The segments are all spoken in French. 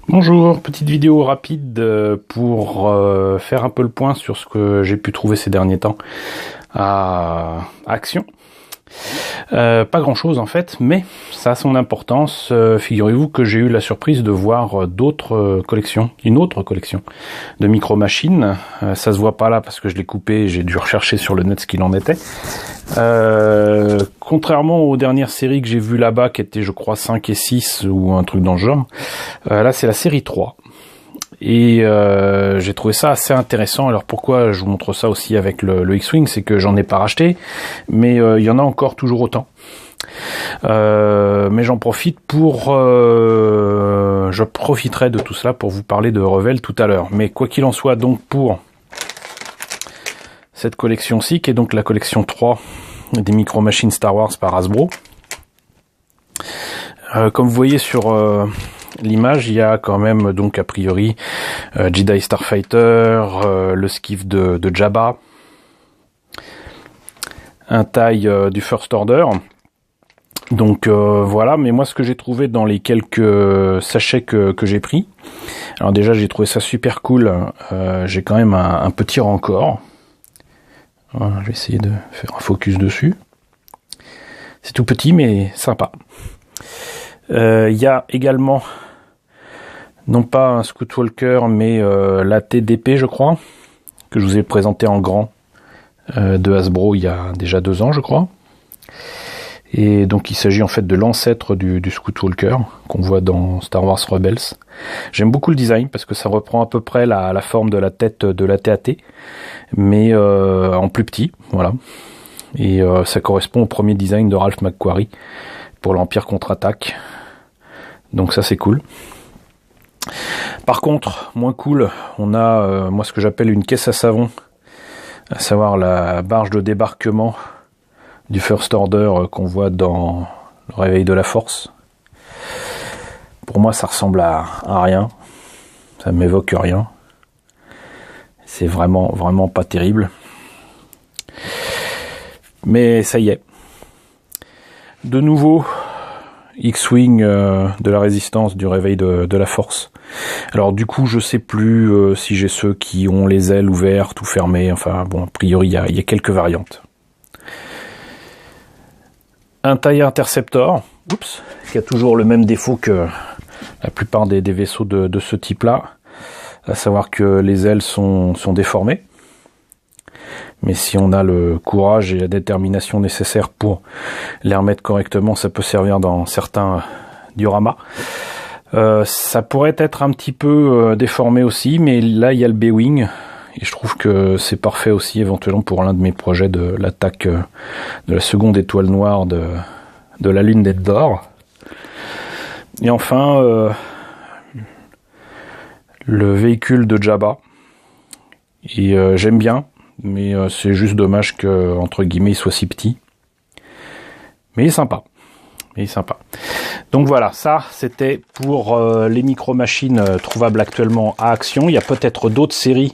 Bonjour, petite vidéo rapide pour faire un peu le point sur ce que j'ai pu trouver ces derniers temps à Action. Pas grand chose en fait, mais ça a son importance. Figurez-vous que j'ai eu la surprise de voir d'autres collections, une autre collection de Micro Machines. Ça se voit pas là parce que je l'ai coupé, j'ai dû rechercher sur le net ce qu'il en était. Contrairement aux dernières séries que j'ai vues là-bas, qui étaient je crois 5 et 6 ou un truc dans le genre, là c'est la série 3. Et j'ai trouvé ça assez intéressant. Alors pourquoi je vous montre ça aussi avec le X-Wing, c'est que j'en ai pas racheté, mais il y en a encore toujours autant. Mais j'en profite pour... je profiterai de tout cela pour vous parler de Revell tout à l'heure. Mais quoi qu'il en soit, donc pour cette collection-ci, qui est donc la collection 3 des Micro Machines Star Wars par Hasbro, comme vous voyez sur... l'image, il y a quand même donc a priori Jedi Starfighter, le skiff de Jabba, un taille du First Order. Donc voilà, mais moi ce que j'ai trouvé dans les quelques sachets que j'ai pris, alors déjà j'ai trouvé ça super cool, j'ai quand même un petit rancor. Voilà, je vais essayer de faire un focus dessus. C'est tout petit mais sympa. Il y a également non pas un Scoutwalker, mais la TDP, je crois, que je vous ai présenté en grand de Hasbro il y a déjà 2 ans, je crois. Et donc il s'agit en fait de l'ancêtre du Scoutwalker qu'on voit dans Star Wars Rebels. J'aime beaucoup le design parce que ça reprend à peu près la forme de la tête de la TAT, mais en plus petit, voilà. Et ça correspond au premier design de Ralph McQuarrie pour l'Empire contre-attaque. Donc ça c'est cool. Par contre, moins cool, on a moi ce que j'appelle une caisse à savon, à savoir la barge de débarquement du First Order qu'on voit dans le Réveil de la Force. Pour moi, ça ressemble à rien, ça m'évoque rien. C'est vraiment pas terrible. Mais ça y est. De nouveau, X-Wing de la Résistance, du Réveil de la Force. Alors du coup, je sais plus si j'ai ceux qui ont les ailes ouvertes ou fermées. Enfin bon, a priori, il y a quelques variantes. Un TIE Interceptor, oups, qui a toujours le même défaut que la plupart des vaisseaux de ce type-là, à savoir que les ailes sont déformées. Mais si on a le courage et la détermination nécessaires pour les remettre correctement, ça peut servir dans certains dioramas. Ça pourrait être un petit peu déformé aussi, mais là il y a le B-Wing, et je trouve que c'est parfait aussi éventuellement pour l'un de mes projets de l'attaque de la seconde étoile noire de la lune d'Endor. Et enfin, le véhicule de Jabba. Et j'aime bien, mais c'est juste dommage que, entre guillemets, il soit si petit. Mais il est sympa. Donc voilà, ça c'était pour les micro-machines trouvables actuellement à Action. Il y a peut-être d'autres séries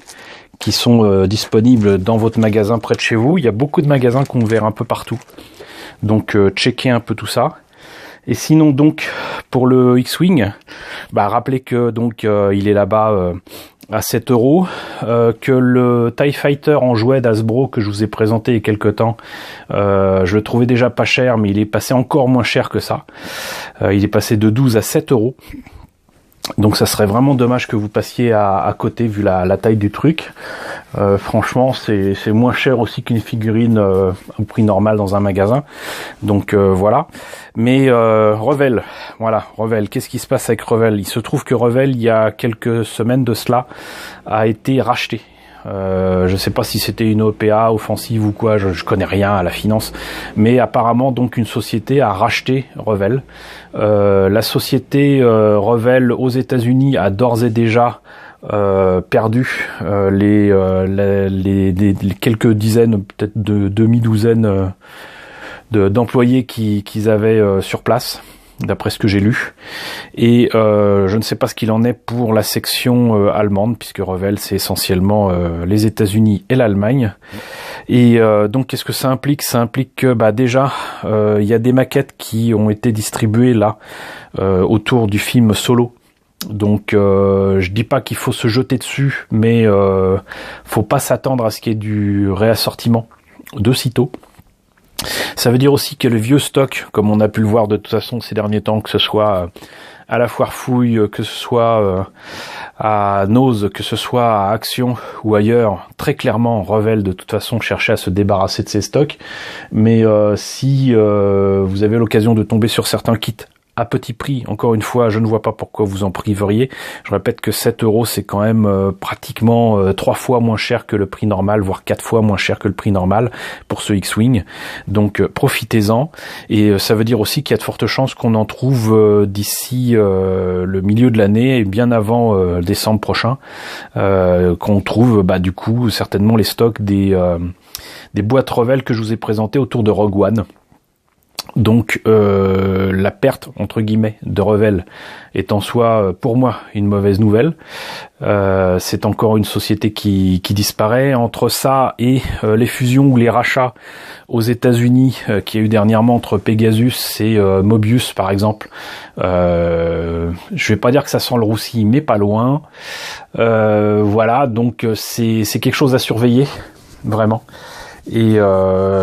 qui sont disponibles dans votre magasin près de chez vous. Il y a beaucoup de magasins qu'on verra un peu partout. Donc checkez un peu tout ça. Et sinon donc pour le X-Wing, rappelez que donc il est là-bas à 7 €, que le TIE Fighter en jouet d'Hasbro que je vous ai présenté il y a quelques temps, je le trouvais déjà pas cher, mais il est passé encore moins cher que ça. Il est passé de 12 à 7 €. Donc ça serait vraiment dommage que vous passiez à côté vu la taille du truc. Franchement c'est moins cher aussi qu'une figurine au prix normal dans un magasin. Donc voilà. Mais Revell, voilà, Revell, qu'est-ce qui se passe avec Revell? Il se trouve que Revell, il y a quelques semaines de cela, a été racheté. Je sais pas si c'était une OPA offensive ou quoi, je connais rien à la finance, mais apparemment donc une société a racheté Revell. La société Revell aux États-Unis a d'ores et déjà perdu les quelques dizaines, peut-être de demi-douzaine d'employés qu'ils avaient sur place, d'après ce que j'ai lu. Et je ne sais pas ce qu'il en est pour la section allemande, puisque Revell c'est essentiellement les États-Unis et l'Allemagne. Et donc qu'est-ce que ça implique? Ça implique que déjà il y a des maquettes qui ont été distribuées là autour du film Solo Donc je dis pas qu'il faut se jeter dessus, mais faut pas s'attendre à ce qu'il y ait du réassortiment de sitôt. Ça veut dire aussi que le vieux stock, comme on a pu le voir de toute façon ces derniers temps, que ce soit à la Foire Fouille, que ce soit à Nose, que ce soit à Action ou ailleurs, très clairement Revell de toute façon cherchait à se débarrasser de ses stocks. Mais si vous avez l'occasion de tomber sur certains kits à petit prix, encore une fois, je ne vois pas pourquoi vous en priveriez. Je répète que 7 €, c'est quand même pratiquement 3 fois moins cher que le prix normal, voire 4 fois moins cher que le prix normal pour ce X-Wing. Donc profitez-en. Et ça veut dire aussi qu'il y a de fortes chances qu'on en trouve d'ici le milieu de l'année et bien avant décembre prochain, qu'on trouve du coup certainement les stocks des boîtes Revell que je vous ai présentées autour de Rogue One. Donc la perte entre guillemets de Revell est en soi pour moi une mauvaise nouvelle. C'est encore une société qui disparaît. Entre ça et les fusions ou les rachats aux États-Unis qu'il y a eu dernièrement entre Pegasus et Mobius par exemple, je vais pas dire que ça sent le roussi, mais pas loin. Voilà, donc c'est quelque chose à surveiller vraiment. Et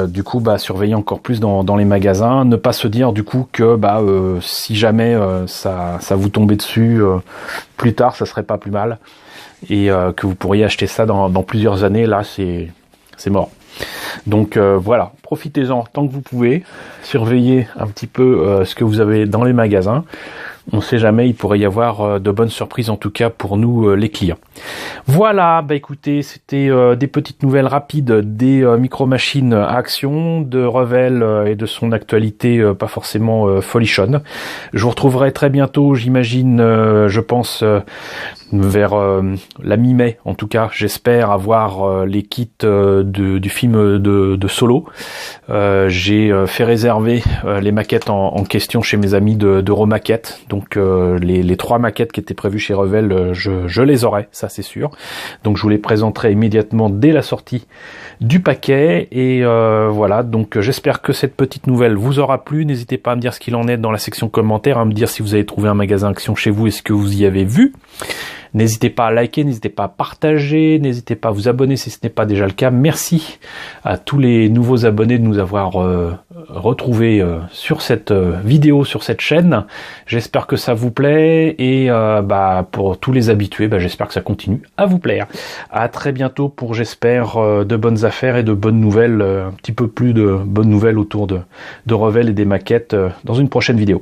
du coup surveiller encore plus dans les magasins, ne pas se dire du coup que si jamais ça vous tombait dessus plus tard, ça serait pas plus mal, et que vous pourriez acheter ça dans plusieurs années. Là c'est mort. Donc voilà, profitez-en tant que vous pouvez, surveillez un petit peu ce que vous avez dans les magasins. On sait jamais, il pourrait y avoir de bonnes surprises en tout cas pour nous les clients. Voilà, écoutez, c'était des petites nouvelles rapides des micro-machines à Action, de Revell et de son actualité pas forcément folichonne. Je vous retrouverai très bientôt, j'imagine, je pense, vers la mi-mai, en tout cas, j'espère avoir les kits du film de Solo. J'ai fait réserver les maquettes en question chez mes amis d'Euromaquette. Donc les 3 maquettes qui étaient prévues chez Revell, je les aurai, ça c'est sûr. Donc je vous les présenterai immédiatement dès la sortie du paquet. Et voilà, donc j'espère que cette petite nouvelle vous aura plu. N'hésitez pas à me dire ce qu'il en est dans la section commentaires, à me dire si vous avez trouvé un magasin Action chez vous et ce que vous y avez vu. N'hésitez pas à liker, n'hésitez pas à partager, n'hésitez pas à vous abonner si ce n'est pas déjà le cas. Merci à tous les nouveaux abonnés de nous avoir retrouvés sur cette vidéo, sur cette chaîne. J'espère que ça vous plaît, et pour tous les habitués, j'espère que ça continue à vous plaire. À très bientôt pour, j'espère, de bonnes affaires et de bonnes nouvelles, un petit peu plus de bonnes nouvelles autour de Revell et des maquettes dans une prochaine vidéo.